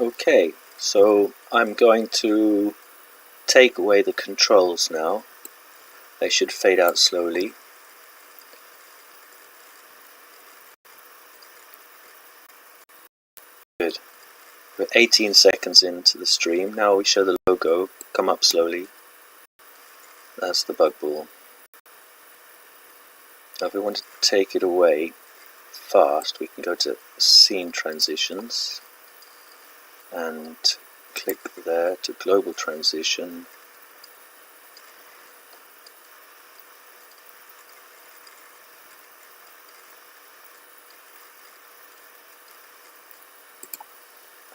Okay, so I'm going to take away the controls now. They should fade out slowly. Good. We're 18 seconds into the stream. Now we show the logo come up slowly. That's the bug ball. Now if we want to take it away fast, we can go to scene transitions and click there to global transition.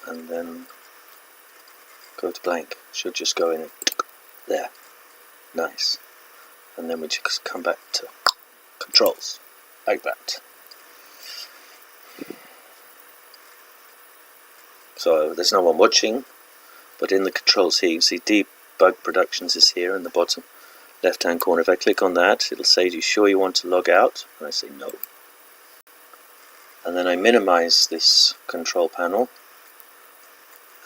And then go to blank. Should just go in and there. Nice. And then we just come back to controls like that. So there's no one watching, but in the controls here you see Dbug Productions is here in the bottom left hand corner. If I click on that, it'll say, "Do you sure you want to log out?" And I say no. And then I minimize this control panel,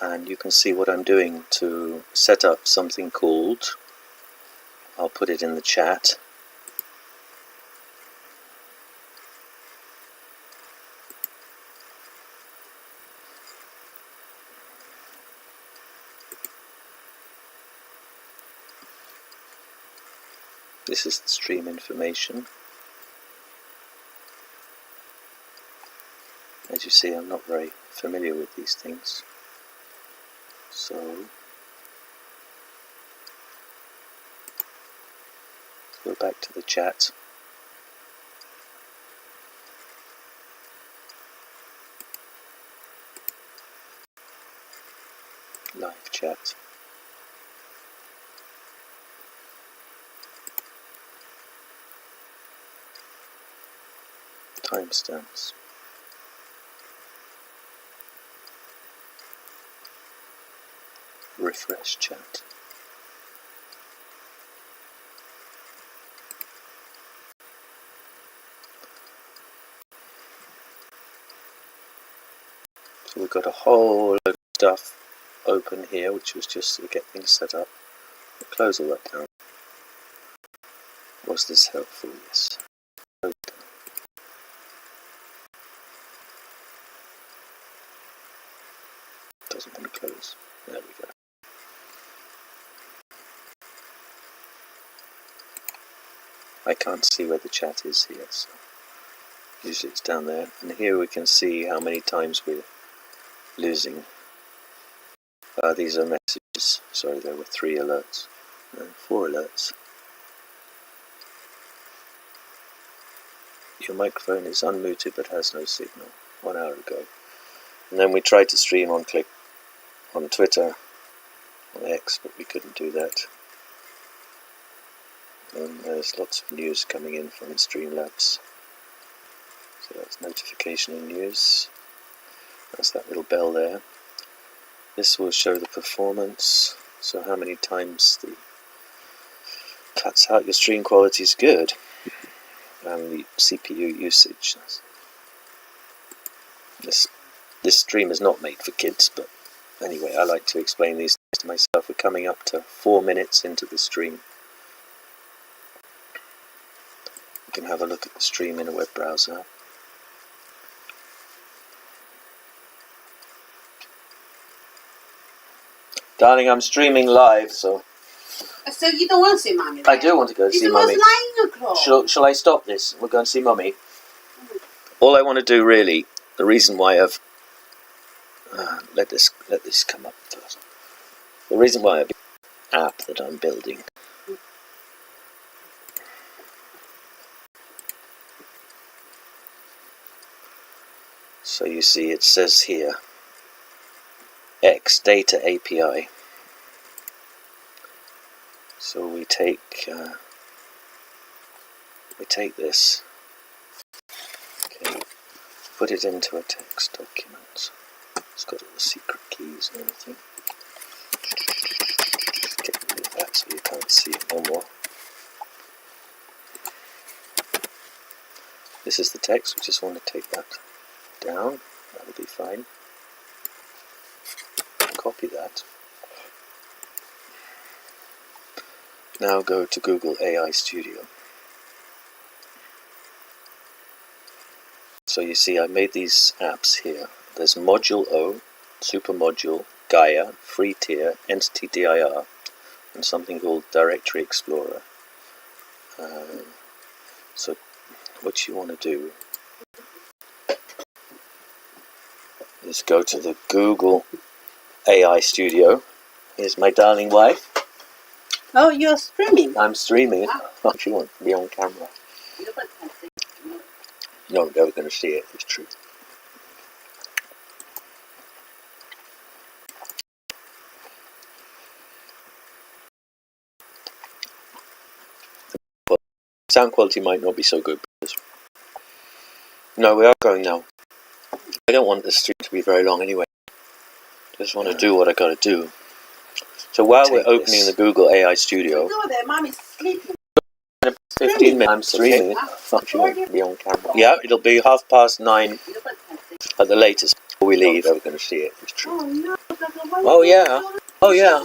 and you can see what I'm doing to set up something called, I'll put it in the chat, this is the stream information. As you see, I'm not very familiar with these things. So go back to the chat. Live chat. Timestamps. Refresh chat. So we've got a whole load of stuff open here, which was just to get things set up. We'll close all that down. Was this helpful? Yes. Doesn't want to close. There we go. I can't see where the chat is here, so usually it's down there. And here we can see how many times we're losing. These are messages. Sorry, there were 3 alerts. No, 4 alerts. Your microphone is unmuted but has no signal. 1 hour ago. And then we tried to stream on Twitter, on X, but we couldn't do that. And there's lots of news coming in from Streamlabs. So that's notification and news. That's that little bell there. This will show the performance, so how many times the cuts out. Your stream quality is good, and the CPU usage. This stream is not made for kids, but anyway, I like to explain these things to myself. We're coming up to 4 minutes into the stream. You can have a look at the stream in a web browser. Darling, I'm streaming live, so... So you don't want to see Mummy? I do want to go see Mummy. It's 9 o'clock. Shall I stop this? We'll go and see Mummy. All I want to do, really, the reason why I've... let this come up first. The reason why I've an app that I'm building. So you see, it says here, X Data API. So we take this, okay, put it into a text document. It's got all the secret keys and everything. Get rid of that so you can't see it no more. This is the text. We just want to take that down. That'll be fine. copy that. Now go to Google AI Studio. So you see I made these apps here. There's Module O, Super Module, Gaia, Free Tier, Entity DIR, and something called Directory Explorer. So what you want to do is go to the Google AI Studio. Here's my darling wife. Oh, you're streaming? I'm streaming. Oh, she wants to be on camera. No, they're going to see it. It's true. But sound quality might not be so good. No, we are going now. I don't want this stream to be very long anyway. Just want to do what I got to do. So while we're opening the Google AI Studio, Go there, Mommy's sleeping. 15 minutes. I'm streaming. Oh, she won't be on camera. Yeah, it'll be 9:30 at the latest before we leave. We're going to see it. It's true. Oh, no. Oh yeah. Oh yeah.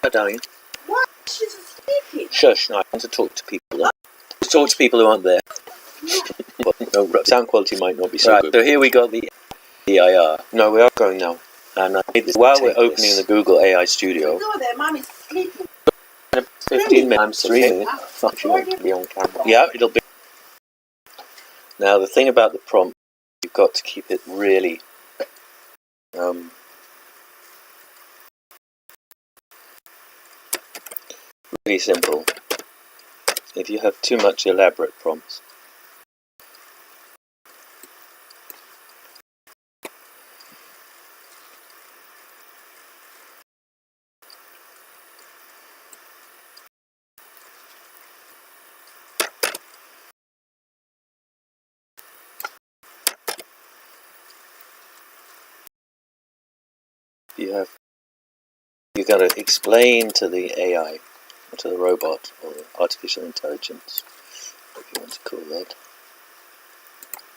Oh, darling. What? She's sleeping. Shush! No, I want to talk to people. Talk to people who aren't there. But no, sound quality might not be so good. So here we got the DIR. No, we are going now. And I made this while we're opening the Google AI Studio. Go there, Mommy's sleeping. 15 minutes. I'm streaming. Oh, she won't be on camera. Yeah, it'll be. Now the thing about the prompt, you've got to keep it really really simple. If you have too much elaborate prompts, you've got to explain to the AI, or to the robot, or the artificial intelligence, if you want to call that.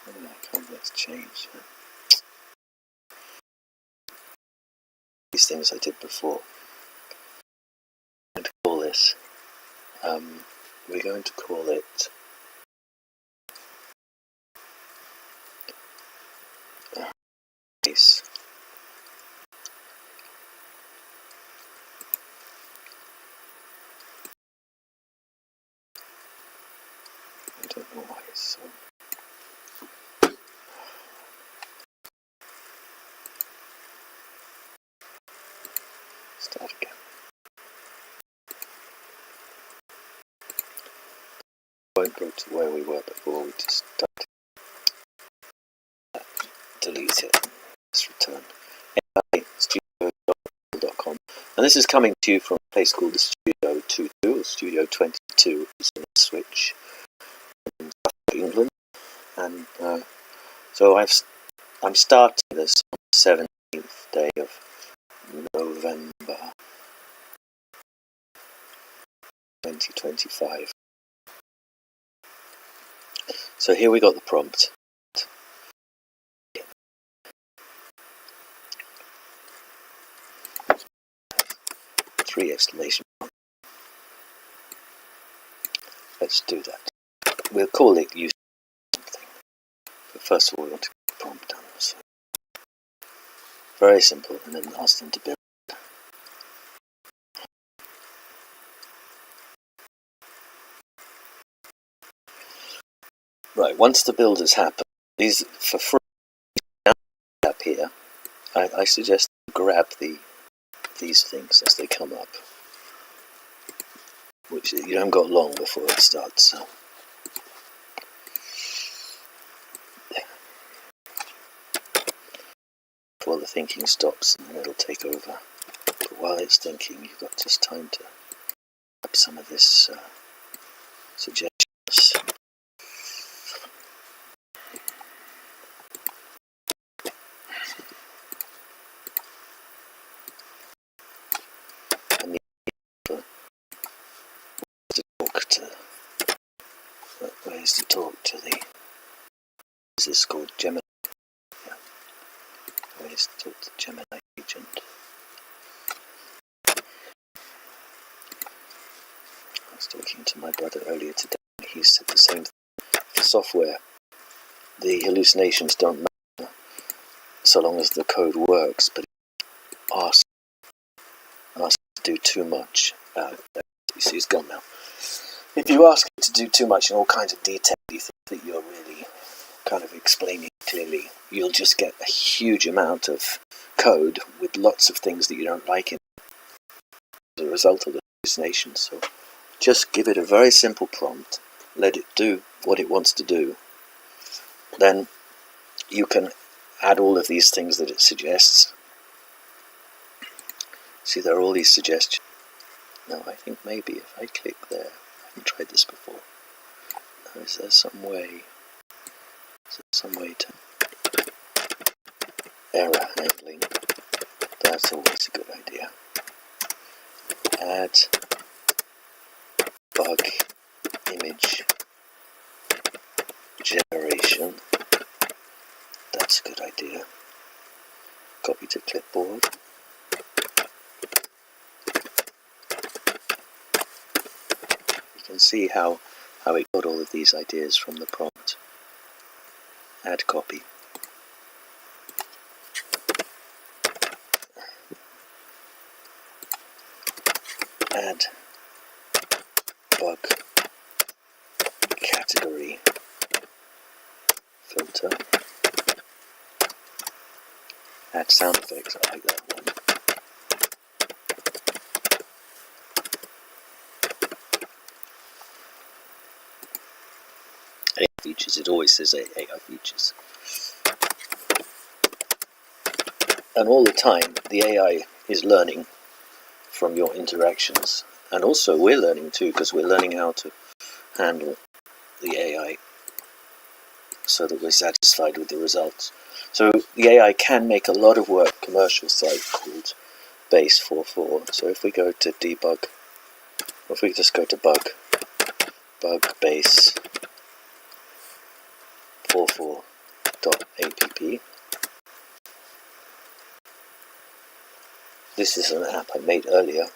Oh, I can't let's change. These things I did before. I'm going to call this. We're going to call it. Case. I don't know why it's so. Start again. Won't go to where we were before. We just start. Delete it. Let's return. Studio.com. And this is coming to you from a place called the Studio 22 or Studio 22. It's in Ipswich, in England. And so I'm starting this on the 17th day of November 2025. So here we got the prompt. 3 exclamation marks. Let's do that. We'll call it use something. But first of all we want to get the prompt done. So very simple, and then ask them to build. Right, once the build has happened, these for free up here, I suggest you grab these things as they come up, which you haven't got long before it starts. So. While the thinking stops, and then it'll take over. But while it's thinking, you've got just time to grab some of this suggestions. Ways to talk to the. Is this called Gemini? Yeah. Ways to talk to the Gemini agent. to my brother earlier today. He said the same thing. For software, the hallucinations don't matter so long as the code works, but ask to do too much. You see, it's gone now. If you ask it to do too much in all kinds of detail, you think that you're really kind of explaining clearly, you'll just get a huge amount of code with lots of things that you don't like in as a result of the hallucinations. So just give it a very simple prompt, let it do what it wants to do. Then you can add all of these things that it suggests. See, there are all these suggestions. Now I think maybe if I click there, I haven't tried this before. Now, is there some way to error handling? That's always a good idea. Add bug image generation. That's a good idea. Copy to clipboard. You can see how it got all of these ideas from the prompt. Add copy. Add bug category filter. Add sound effects, I like that one. AI features, it always says AI features. And all the time, the AI is learning from your interactions. And also we're learning too, because we're learning how to handle the AI so that we're satisfied with the results. So the AI can make a lot of work commercial side called base 4.4. So if we go to debug, or if we just go to bug base 44.app. This is an app I made earlier,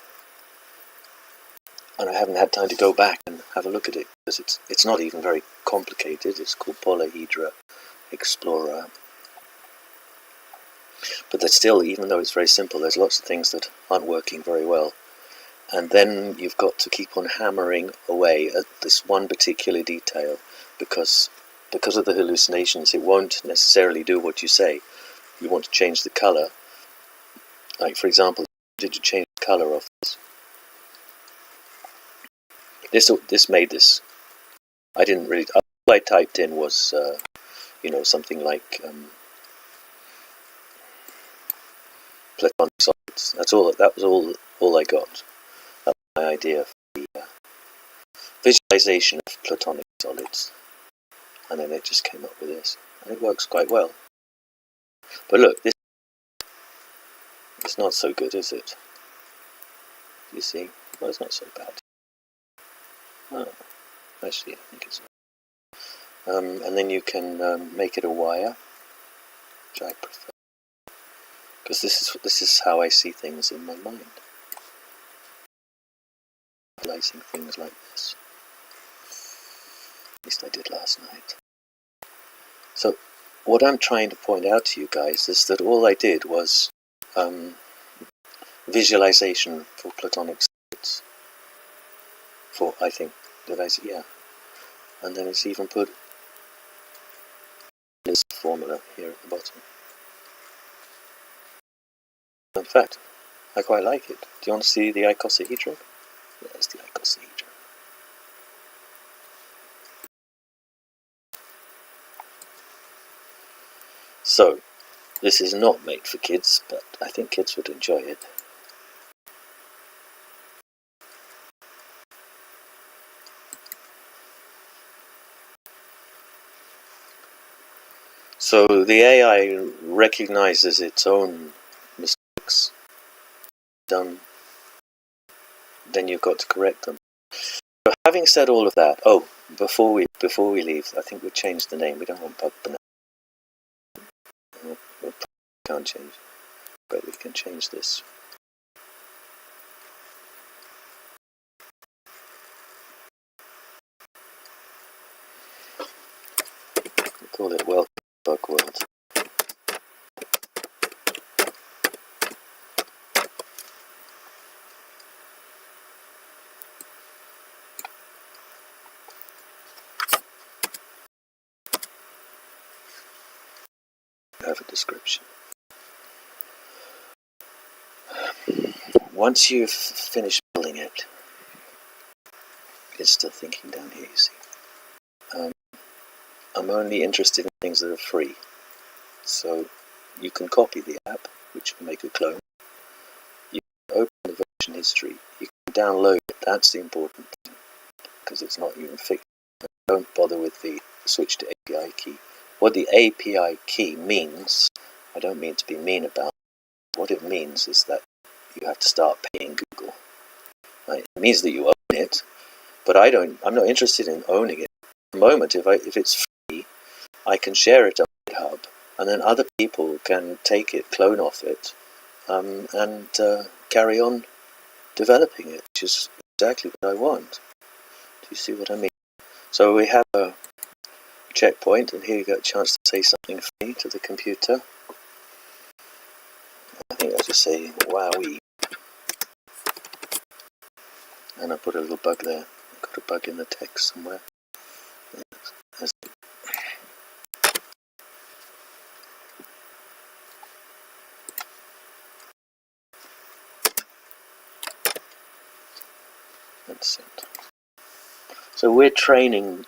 and I haven't had time to go back and have a look at it because it's not even very complicated. It's called Polyhedra Explorer. But there's still, even though it's very simple, there's lots of things that aren't working very well. And then you've got to keep on hammering away at this one particular detail because of the hallucinations, it won't necessarily do what you say. You want to change the color. Like, for example, did you change the color of this? This made this. I didn't really. All I typed in was, something like platonic solids. That's all. That was all I got. That was my idea for the visualization of platonic solids, and then it just came up with this, and it works quite well. But look, this. It's not so good, is it? You see? Well, it's not so bad. Oh, actually, I think it's. And then you can make it a wire, which I prefer, because this is how I see things in my mind. Visualizing things like this. At least I did last night. So, what I'm trying to point out to you guys is that all I did was visualization for platonic solids. For, I think, did I say, yeah. And then it's even put this formula here at the bottom. In fact, I quite like it. Do you want to see the icosahedron? There's the icosahedron. So, this is not made for kids, but I think kids would enjoy it. So the AI recognizes its own mistakes done, then you've got to correct them. So having said all of that, before we leave, I think we change the name. We don't want Bug Banana. We can't change, but we can change this. We call it Welcome to Bug World. Have a description. Once you've finished building it, it's still thinking down here, you see. I'm only interested in things that are free. So you can copy the app, which will make a clone. You can open the version history. You can download it. That's the important thing, because it's not even fixed. Don't bother with the switch to API key. What the API key means, I don't mean to be mean about it. What it means is that you have to start paying Google. Right? It means that you own it, but I'm not interested in owning it. At the moment, if it's free, I can share it on GitHub, and then other people can take it, clone off it, and carry on developing it, which is exactly what I want. Do you see what I mean? So we have a checkpoint, and here you get a chance to say something free to the computer. I think I just say wowee, and I put a little bug there. I've got a bug in the text somewhere. That's it. So we're training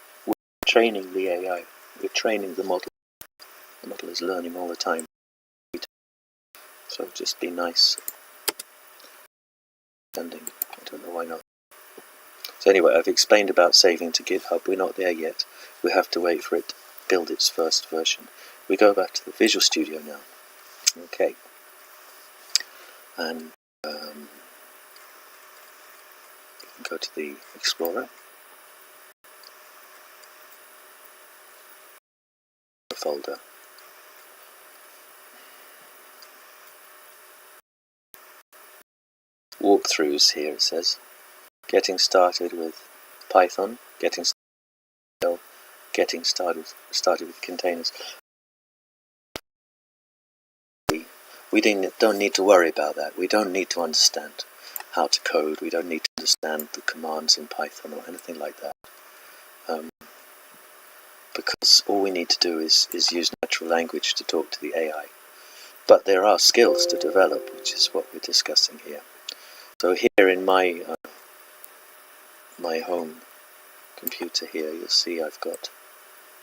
the AI. We're training the model. The model is learning all the time. So just be nice. I don't know why not. So anyway, I've explained about saving to GitHub. We're not there yet. We have to wait for it to build its first version. We go back to the Visual Studio now. Okay. And go to the Explorer. Folder. Walkthroughs here, it says. Getting started with Python. Getting started with containers. We don't need to worry about that. We don't need to understand how to code. We don't need to understand the commands in Python or anything like that. Because all we need to do is use natural language to talk to the AI. But there are skills to develop, which is what we're discussing here. So here in my my home computer here, you'll see I've got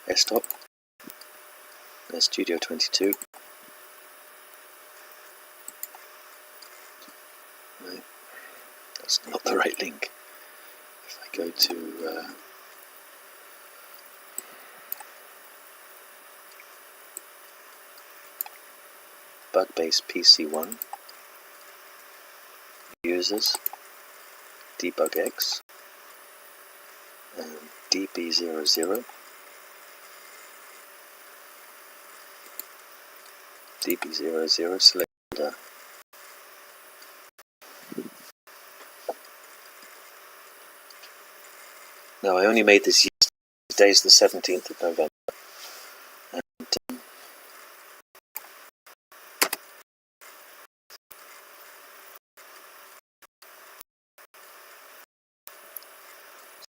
desktop, there's Studio 22. No, that's not the right link. If I go to Bug-based PC1, users, Dbug X, and DB00, DB00, select folder. Now I only made this yesterday. Today's the 17th of November. And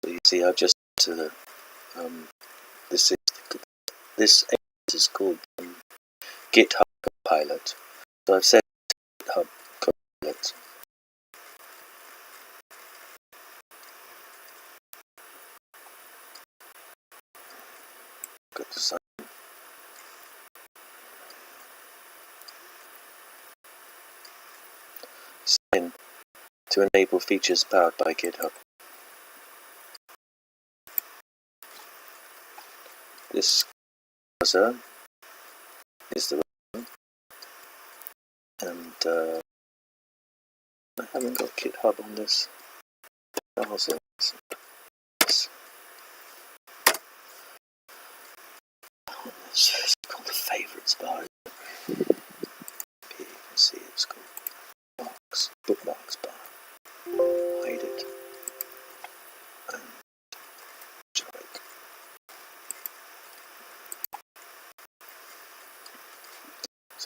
so you see I've just this is called GitHub Copilot. So I've set GitHub Copilot. Got to sign in. Sign in to enable features powered by GitHub. This browser is the one, and I haven't got GitHub on this browser. It's called the favorites bar. Here you can see it's called bookmarks bar. Hide it and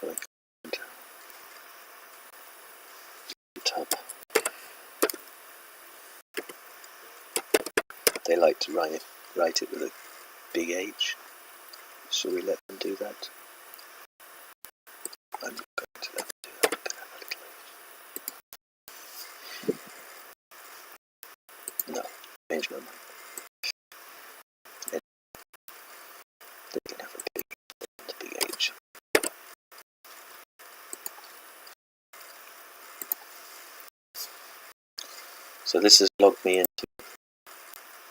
So I could GitHub. They like to write it with a big H. Shall we let them do that? I'm not going to let them do that. I'm going to have a little H. No, change my mind. They can have a big H. So this has logged me into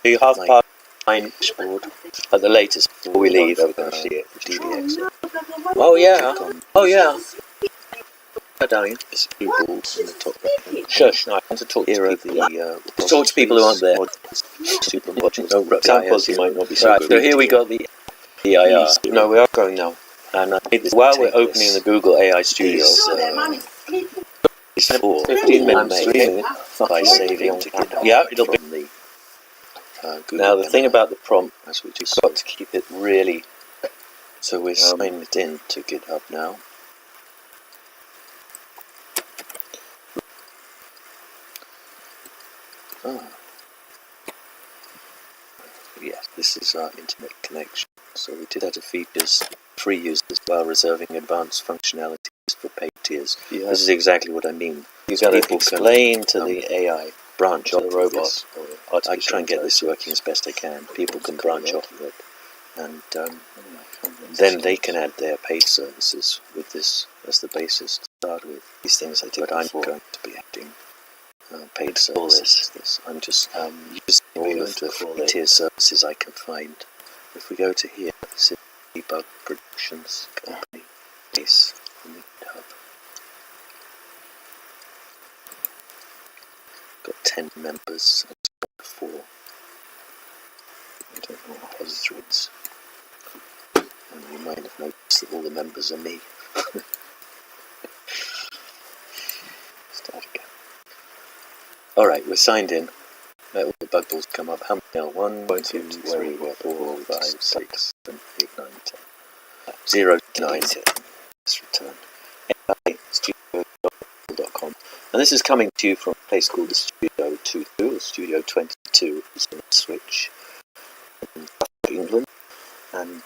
the half-part dashboard at the latest before we leave. We're going to see it. DBX. Oh yeah. Oh yeah. Hi, darling. It's blue balls in the top right. Shush, no, I want to talk to people. Talk to people who aren't there. Super modules. No, examples you might not be so good. So here we got the EIR. No, we are going now. And I made this while we're opening the Google AI Studio. It's 15 minutes by saving to GitHub. Yeah, it'll be the Google. Now the thing about the prompt is we just got to keep it really. So we're signing it in to GitHub now. Yes, this is our internet connection. So we did have to features free users while reserving advanced functionalities for paid tiers. Yeah. This is exactly what I mean. You've got to explain to the AI branch off the robot. I try and get this working as best I can. People can branch off of it, and then they can add their paid services with this as the basis to start with. These things I did, but I'm going to be adding paid services. I'm just using all of the free tier services I can find. If we go to here, this is Dbug Productions Company base on the GitHub. Got 10 members. I've got 4. I don't know what repositories. And you might have noticed that all the members are me. Start again. Alright, we're signed in. All the bug balls come up. How many? 1, 2, 3, 4, 5, 6, 7, 8, 9, 10. 0 to 9. Let's return. AI.studio.com. And this is coming to you from a place called the Studio 22, or Studio 22. It's in Ipswich, in England. And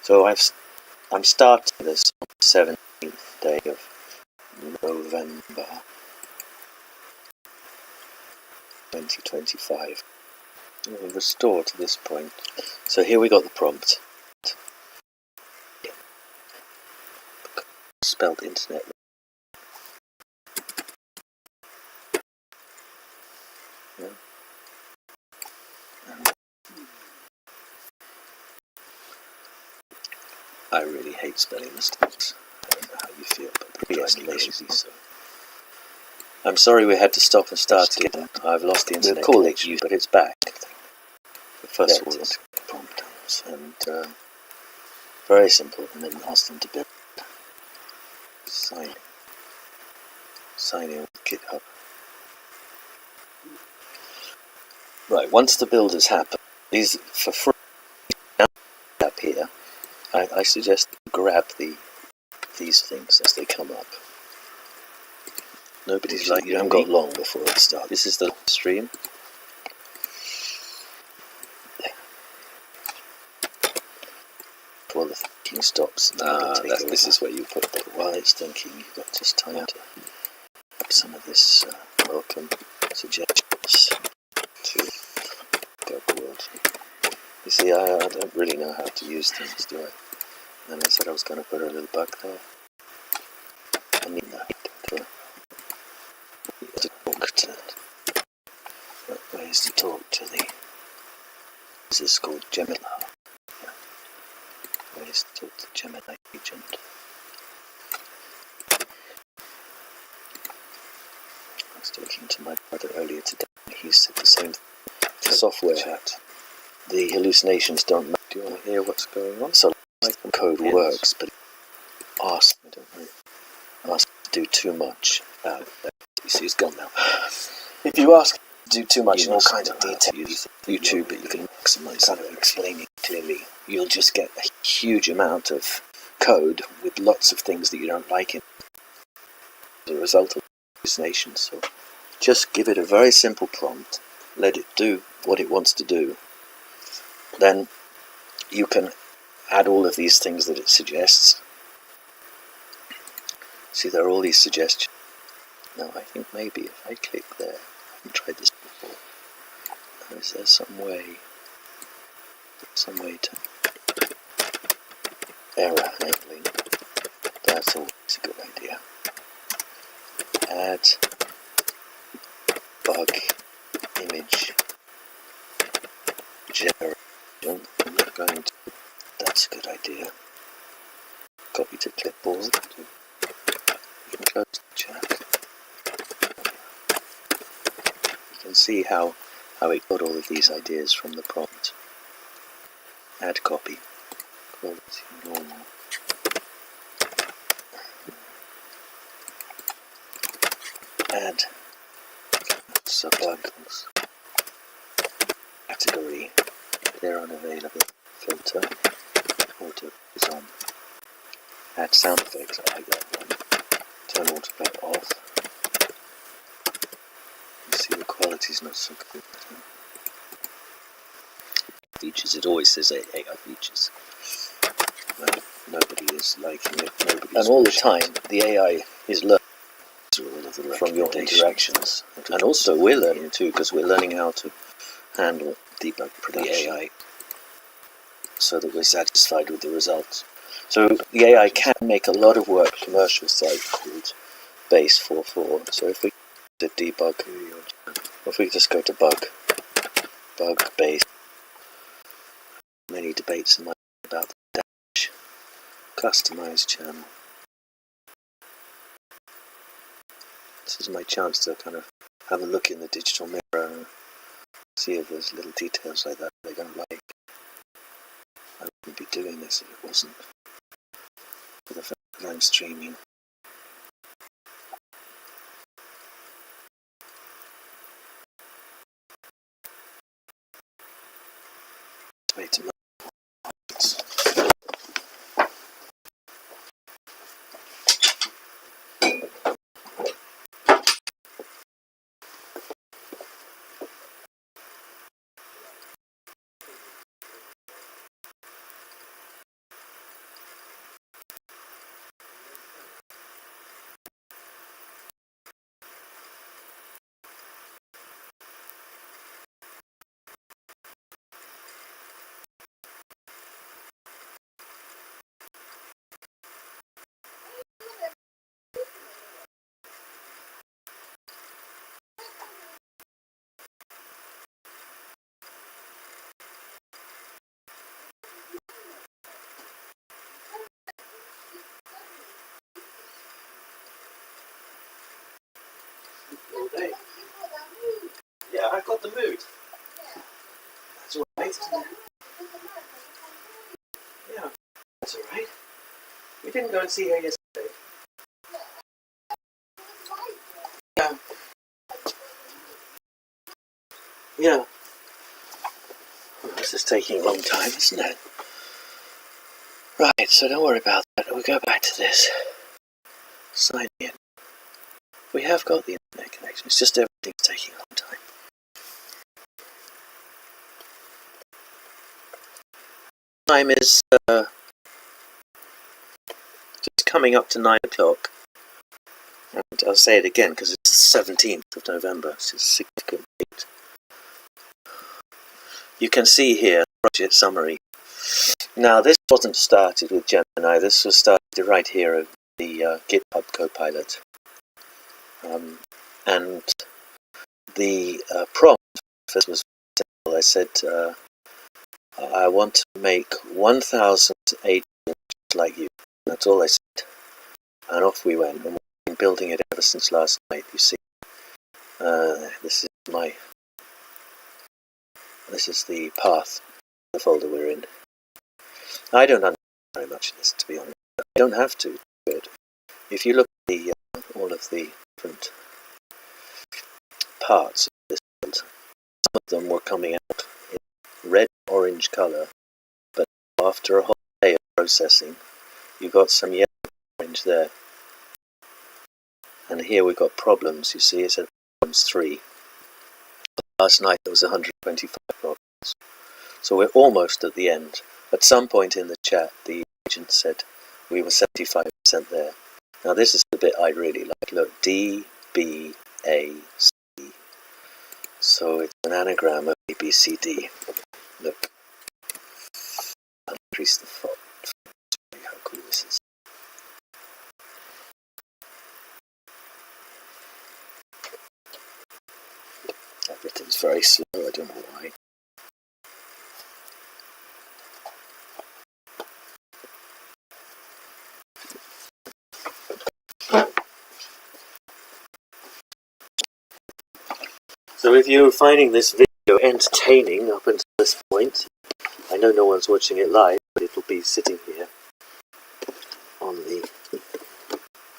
so I'm starting this on the 17th day of November 2025. We'll restore to this point. So here we got the prompt. Spelled internet. Yeah. I really hate spelling mistakes. I don't know how you feel, but they drive me crazy. So I'm sorry we had to stop and start again. I've lost the internet connection, but it's back. The first one was prompt, and very simple, and then ask them to build. Signing with GitHub. Right, once the build has happened, these for free up here. I suggest grab these things as they come up. Nobody's like you haven't got long before it starts. This is the stream. Before the thinking stops. This is where you put it. While it's thinking, you've got just time to grab some of this welcome suggestions to Dbug World. You see, I don't really know how to use things, do I? And I said I was going to put a little bug there. I mean that. To talk to ways to talk to the. This is called Gemini. Ways to talk to the Gemini agent. I was talking to my brother earlier today. He said the same thing. The software chat. The hallucinations don't matter. Do you want to hear what's going on? So the code works, but ask. I don't know. Ask to do too much. You see, it's gone now. If you ask to do too much in all kinds of detail, use YouTube, but you can maximize kind of explaining clearly. You'll just get a huge amount of code with lots of things that you don't like in it as a result of hallucinations. So just give it a very simple prompt, let it do what it wants to do. Then you can add all of these things that it suggests. See, there are all these suggestions. Now I think maybe if I click there, I haven't tried this before. Is there some way to error handling? That's always a good idea. Add bug image generation. I'm not going to. That's a good idea. Copy to clipboard. You can close the chat. You can see how it got all of these ideas from the prompt. Add copy. Quality normal. Add subbugs. Category. They're unavailable. Filter. Auto is on. Add sound effects. I like that one. Turn autoplay off. You see the quality's not so good. Features. It always says AI features. Well, nobody is liking it. And all the time, the AI is learning from your interactions. And also we're learning too, because we're learning how to handle debug the AI so that we're satisfied with the results. So the AI can make a lot of work commercial side called base 4.4. So if we go to debug, if we just go to bug base, many debates in my about the dash, customize channel. This is my chance to kind of have a look in the digital mirror and see if there's little details like that they don't like. I wouldn't be doing this if it wasn't for the fact that I'm streaming. Wait a minute. All day. Yeah, I've got the mood. That's all right, isn't it? Yeah, that's all right. We didn't go and see her yesterday. Yeah. Yeah. Well, this is taking a long time, isn't it? Right, so don't worry about that. We'll go back to this. Sign in. We have got the internet connection. It's just everything's taking a long time. Time is just coming up to 9 o'clock. And I'll say it again because it's the 17th of November. It's a significant date. You can see here, project summary. Now, this wasn't started with Gemini. This was started right here at the GitHub Copilot. And the prompt first was simple. I said, I want to make 1,000 agents like you. That's all I said. And off we went. And we've been building it ever since last night. You see, this is the path, the folder we're in. I don't understand very much of this, to be honest. I don't have to do it. If you look at the all of the different parts of this build, some of them were coming out in red, orange colour, but after a whole day of processing, you got some yellow orange there. And here we've got problems, you see, it said problems 3. Last night there was 125 problems. So we're almost at the end. At some point in the chat, the agent said we were 75% there. Now this is the bit I really like. Look, D, B, A, C. So it's an anagram of A, B, C, D. Look. I'll increase the font. How cool this is. Everything's very slow, I don't know why. So if you're finding this video entertaining up until this point, I know no one's watching it live, but it'll be sitting here on the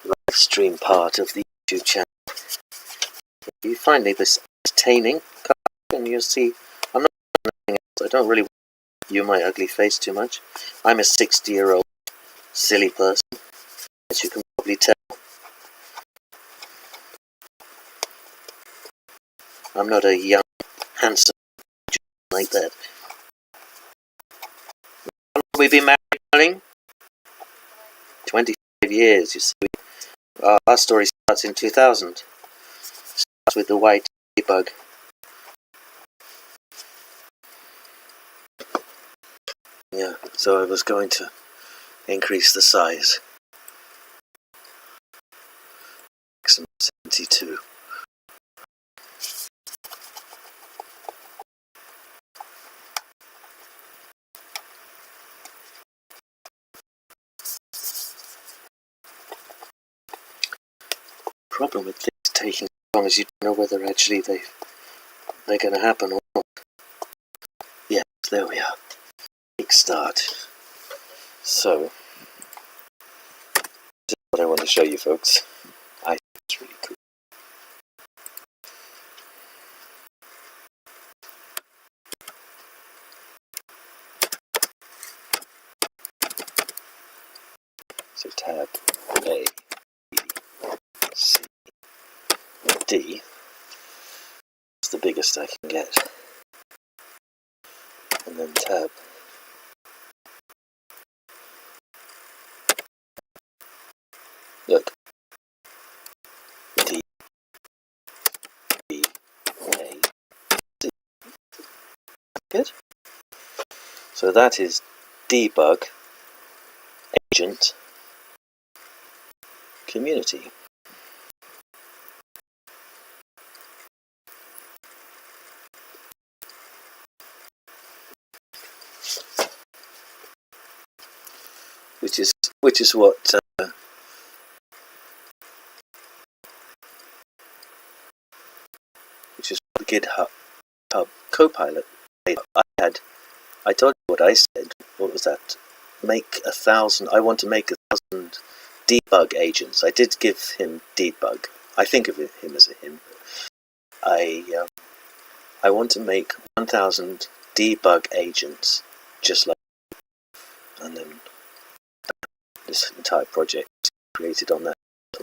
live stream part of the YouTube channel. If you find this entertaining, come back and you'll see I'm not doing anything else. I don't really want to view my ugly face too much. I'm a 60-year-old silly person, as you can probably tell. I'm not a young, handsome like that. How long have we been married, darling? 25 years, you see. Our story starts in 2000. Starts with the white Dbug. Yeah, so I was going to increase the size. Maximum 72. Problem with things taking as long as you don't know whether actually they're going to happen or not. Yeah, there we are. Big start. So, this is what I want to show you folks. I think it's really cool. So tab A, B, C, D. It's the biggest I can get. And then tab look, D, B, A, C. Good. So that is debug agent community. Which is what the GitHub Copilot made. I told you what I said. What was that? I want to make 1,000 debug agents. I did give him debug. I think of him as a him. I want to make 1,000 debug agents, just like, and then this entire project was created on that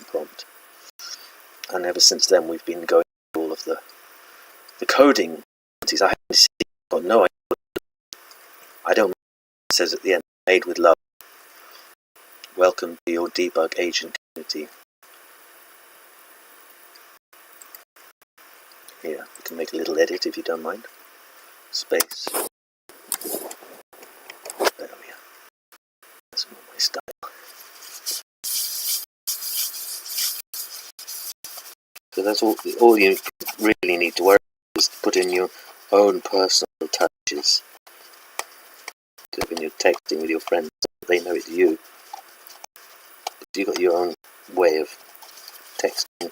prompt. And ever since then, we've been going through all of the coding. I haven't seen, got no idea. I don't know what it says at the end. Made with love. Welcome to your debug agent community. Here, you can make a little edit if you don't mind. Space. There we are. That's more my style. So that's all you really need to worry about is to put in your own personal touches. So when you're texting with your friends, they know it's you. You've got your own way of texting.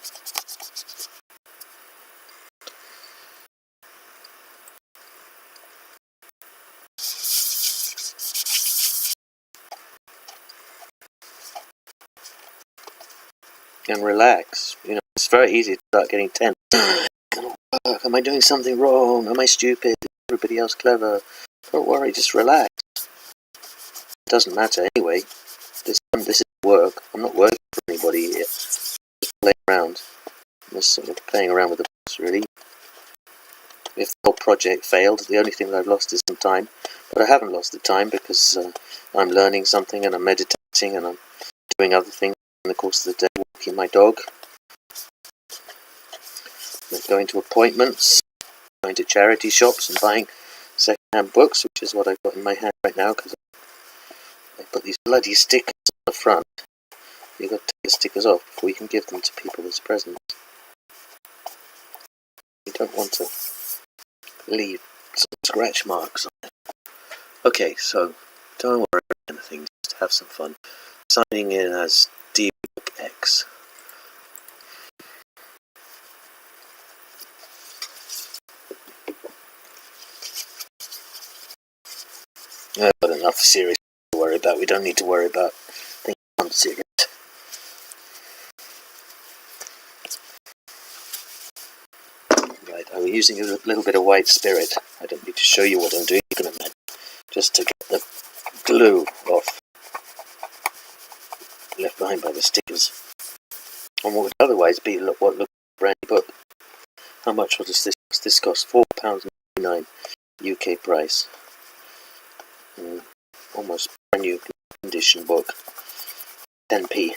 And relax. You know, it's very easy to start getting tense. Am I doing something wrong? Am I stupid? Is everybody else clever? Don't worry, just relax. It doesn't matter anyway. This this is work. I'm not working for anybody here. Just playing around. I'm just sort of playing around with the books, really. If the whole project failed, the only thing that I've lost is some time. But I haven't lost the time because I'm learning something and I'm meditating and I'm doing other things in the course of the day, walking my dog, going to appointments, going to charity shops and buying second-hand books, which is what I've got in my hand right now because I put these bloody stickers on the front. You've got to take the stickers off before you can give them to people as presents. You don't want to leave some scratch marks on it. Okay, so don't worry about anything, just have some fun. Signing in as Dbug X. I've got enough serious to worry about. We don't need to worry about things I'm serious. Right, I'm using a little bit of white spirit. I don't need to show you what I'm doing, you can imagine. Just to get the glue off, left behind by the stickers. On what would otherwise be what looks like a brand new book. How much does this cost? This costs £4.99 UK price. Almost brand new condition book. 10p.